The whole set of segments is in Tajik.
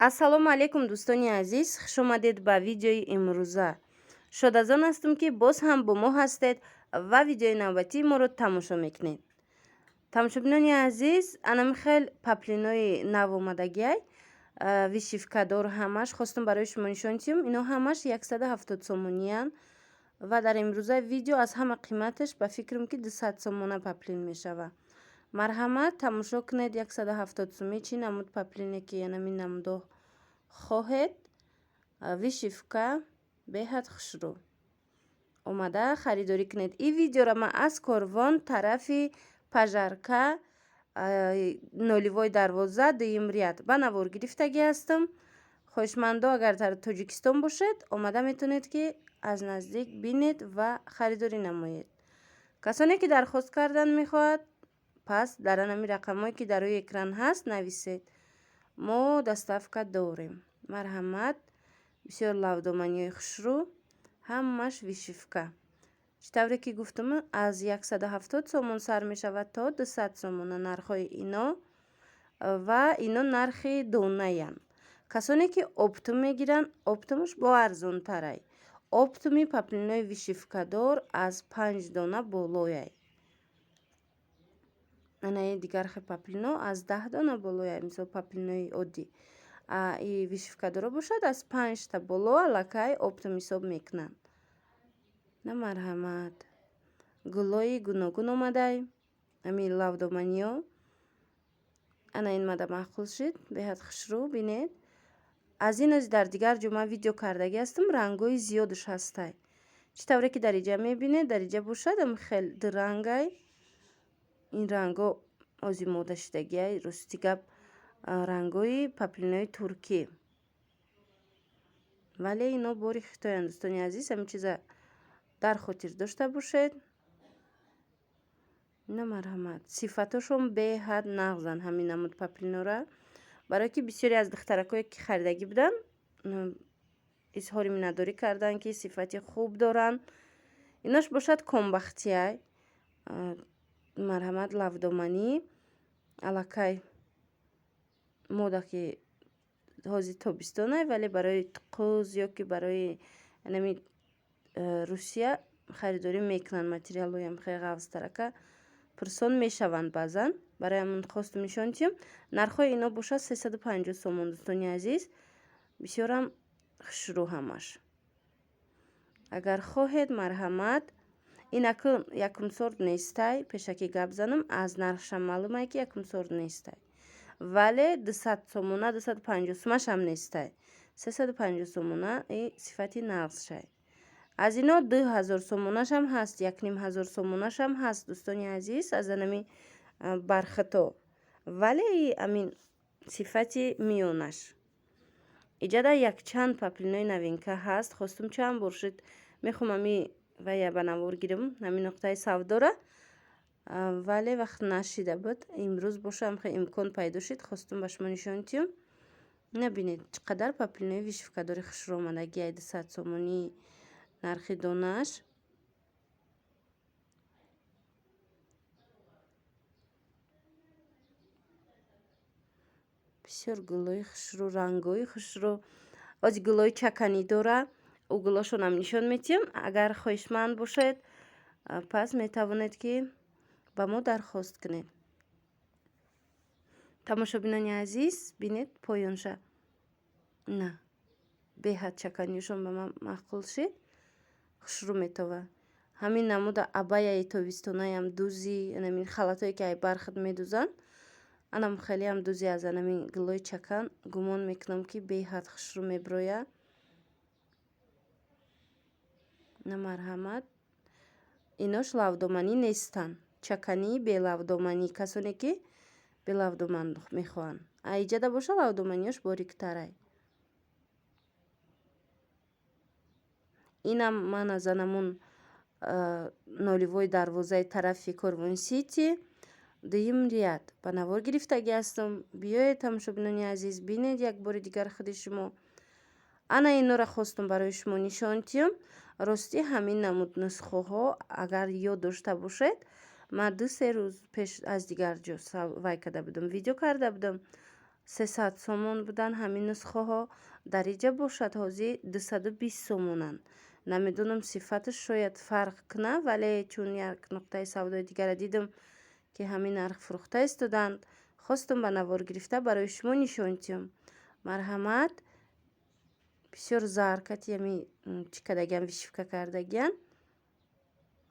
ассалому алайкум дӯстони азиз, хуш омадед ба видеои имрӯза. Шодазон ҳастам ки боз ҳам бо мо ҳастед ва видеои навбатии моро тамошо мекунед. Тамошобинони азиз, анами хел паплинои нав омадагиай вишивкадор ҳамаш хостум барои шумо нишон диҳам. Ино ҳамаш 170 сомониянд ва дар имрӯза видео аз ҳама қиматаш ба фикрам ки 200 сомона паплин мешавад. Марҳамат, тамошо кунед 170 сомӣ чӣ намуд паплине ки янами намудо хоҳед. Вишивка беҳад хушрӯ. Омада харидорӣ кунед. Ин видеоро ман аз корвон тарафи пажарка ноливои дарвоза дуюм ряд ба навор гирифтагӣ ҳастам. хоҳишмандо агар дар Тоҷикистон бошед, омада метавонед ки аз наздик бинед ва харидорӣ намоед. касоне ки дархост кардан мехоҳад, пас дар анами рақамҳое ки дар рӯи экран ҳаст нависед. Мо доставка дорем. Марҳамат, бисёр лавдоманиҳои хушрӯ, ҳамаш вишивка. чӣ тавре ки гуфтам, аз 170 сомон сар мешавад то 200 сомона нархҳои ино ва ино нархи донаянд. касоне ки оптум мегиранд, оптумаш бо арзонтарай. оптуми паплинои вишивкадор аз 5 дона болояй. анаи дигар хел паплино аз 10 дона болояй. мисол паплинои оддӣ и вишивкадоро бошад аз 5 та боло аллакай оптум ҳисоб мекунанд. на марҳамат. гулҳои гуногун омадай. ами лавдоманиҳо ана ин мада маҳқул шид. беҳад хушрӯ бинед. аз ин ози дар дигар ҷо ман видео кардагӣ ҳастам. рангҳои зиёдаш ҳастай. чӣ тавре ки дар иҷа мебинед, дар иҷа бошад ам хел дурангай. ин рангҳо озимода шудагиай. рости гап рангҳои паплинои туркӣ. вале ино бори хитоянд. дӯстони азиз, ҳамин чиза дар хотир дошта бошед. на марҳамат. сифатошон беҳад нағзанд ҳамин намуд паплинора. барое ки бисёре аз духтаракое ки харидагӣ буданд изҳори миннатдорӣ карданд ки сифати хуб доранд. инош бошад комбахтияй. марҳамат, лавдоманӣ аллакай мода ки ҳозир тобистонай, вале барои қӯз ё ки барои нами русия харидорӣ мекунанд. материалҳоям хеле ғавзтарака пурсон мешаванд баъзан. барои ҳамон хостум нишон диҳам. нархҳои ино бошад 350 сомон. дӯстони азиз, бисёрам хушрӯ ҳамаш. агар хоҳед, марҳамат. ин акун якум сорт нестай. пешакӣ гап занам, аз нархшам маълумай ки якум сорт нестай. вале 200 сомона 250 сомашам нестай. 350 сомона и сифати нағзшай. аз ино 2000 сомонашам ҳаст, 1500 сомонашам ҳаст. дӯстони азиз, аз анами бархато. вале амин сифати миёнаш. иҷада якчанд паплинои новинка ҳаст. хостум чанд бор шуд мехоҳам ами вая ба навор гирам ҳамин нуқтаи савдора. вале вақт нашида буд. имрӯз бошам хеле имкон пайдо шуд. хостум ба шумо нишон диҳам. набинед чӣ қадар паплинои вишивкадори хушрӯ омадагиай. 200 сомонӣ нархи донааш. бисёр гулҳои хушрӯ, рангҳои хушрӯ. ози гулҳои чаканӣ дора. ӯ гулҳошонам нишон медиҳам. агар хоҳишманд бошед, пас метавонед ки ба мо дархост кунед. тамошобинони азиз, бинед поёнша. на беҳад чаканиёшон ба ман маъқул шид. хушрӯ метавад. ҳамин намуда абаяи тобистонаям дӯзи анамин халатое ки ай бархат медӯзанд. анам хелеам дӯзи аз анамин гулҳои чакан. гумон мекунам ки беҳад хушрӯ мебирояд. на марҳамат. инош лавдоманӣ нестанд. чаканӣ белавдоманӣ. касоне ки белавдоман мехоҳанд. иҷада боша лавдоманиёш бориктарай. инам ман аз анамун ноливои дарвозаи тарафи корвон сити дуюм ряд ба навор гирифтагӣ ҳастам. биёед тамошобинони азиз, бинед як бори дигар худи шумо. ана инора хостум барои шумо нишон диҳам. рости ҳамин намуд нусхаҳо агар ёд дошта бошед, ман 2-3 рӯз пеш аз дигар ҷо вай карда будам, видео карда будам. 300 сомон буданд ҳамин нусхаҳо. Дариҷа бошад ҳозир 220 сомонанд. Намедонам сифаташ шояд фарқ кунад, вале чун як нуқтаи савдои дигарро дидам ки ҳамин нарх фурӯхта истоданд, хостум ба навор гирифта барои шумо нишон диҳам. Марҳамат, бисёр заркати ҳами чӣ кардагиям, вишивка кардагиям.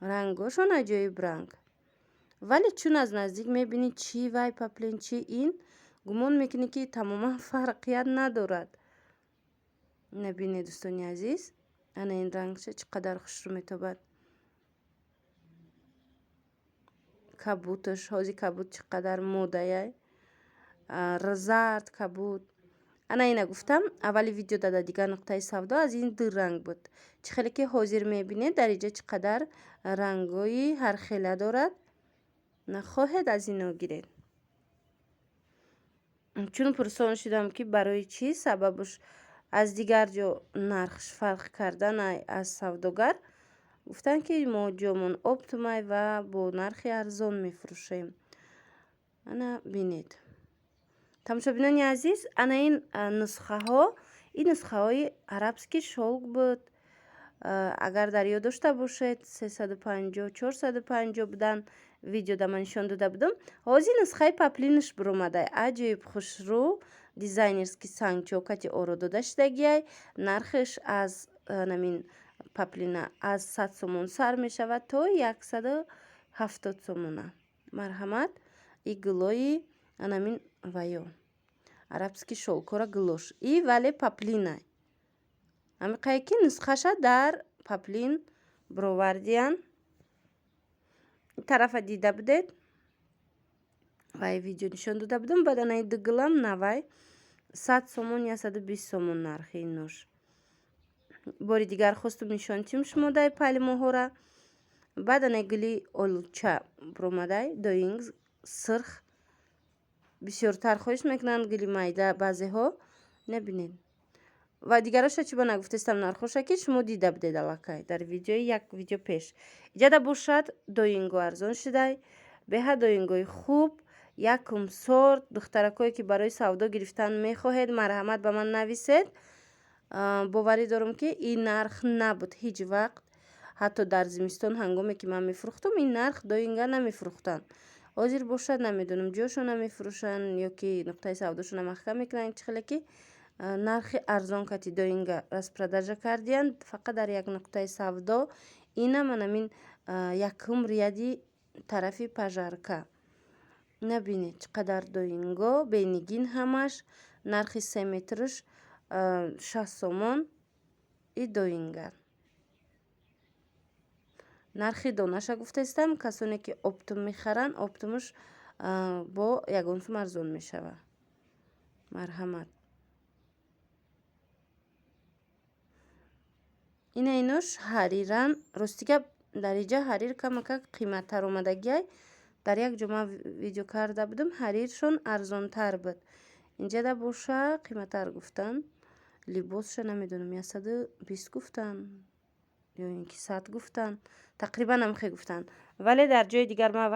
Рангошон аҷоиб ранг. Вале чун аз наздик мебинӣ чӣ вай паплин, чӣ ин, гумон мекунӣ ки тамоман фарқият надорад. Набинед дӯстони азиз, ана ин рангша чӣ қадар хушрӯ метобад. Кабуташ, ҳози кабут чӣ қадар модаяй. Зард кабут. Ана ина гуфтам, аввали видео дада дигар нуқтаи савдо аз ин ду ранг буд. Чӣ хеле ки ҳозир мебинед дариҷа чӣ қадар рангҳои ҳархела дорад. Нахоҳед аз ино гиред. Чун пурсон шудам ки барои чӣ сабабаш аз дигар ҷо нархш фарқ кардан аз савдогар, гуфтанд ки мо ҷомон оптумай ва бо нархи арзон мефурӯшем. Ана бинед. Тамошобинони азиз, ана ин нусхаҳои арабский шолк буд. Агар дар ёд дошта бошед 350-450 буданд. Видеода ман нишон дода будам. Ҳозир нусхаи паплинаш биромада. Аҷоиб хушрӯ, дизайнерский санчокати оро дода шудагиай. Нархаш аз намин паплина аз 100 сомон сар мешавад то 170 сомона. Марҳамат, и гулои анамин ваё. Арабский шолкора гулош. И вале паплинай. Амиқае ки нусхаша дар паплин бировардиян. Тарафа дида будед. Вай видео нишон дода будам. Баъд анаи ду гулам навай 100 сомон я 120 сомон нархи инуш. Бори дигар хостум нишон диҳам шумо дай пайлимоҳора. Баъд анаи гули олуча биромадай доинг сирх бисёртар хоҳиш мекунанд, гули майда баъзеҳо набинед. Ва дигароша чӣ ба нагуфтастам нархоша ки шумо дида будед аллакай дар видеои як видео пеш. Иҷада бошад доинго арзон шудай, беҳа доингои хуб, якум сорт. Духтаракое ки барои савдо гирифтан мехоҳед, марҳамат ба ман нависед. Боварӣ дорам ки ин нарх набуд ҳеҷ вақт. Ҳатто дар зимистон ҳангоме ки ман мефурӯхтам, ин нарх доинга намефурӯхтанд. ҳозир бошад намедонам ҷошона мефурӯшанд ё ки нуқтаи савдошона маҳкам мекунанд, чӣ хеле ки нархи арзонкати доинга распродажа кардиянд. Фақат дар як нуқтаи савдо инам анамин якум рияди тарафи пажарка. Набинед чӣ қадар доинго бенигин ҳамаш. Нархи 3 метраш 60 сомон и доингар. Нархи донаша гуфтастам, касоне ки оптум мехаранд, оптумаш бо ягон сум арзон мешавад. Марҳамат. Ина инуш ҳариран. Рости гап дариҷа ҳарир камакак қиматтар омадагиай. Дар як ҷо ман видео карда будам, ҳариршон арзонтар буд. Инҷада боша қиматтар гуфтанд. Либосша намедонам 120 гуфтанд ё ин ки 100 гуфтанд. Тақрибан ҳамхе гуфтанд. Вале дар ҷои дигар ман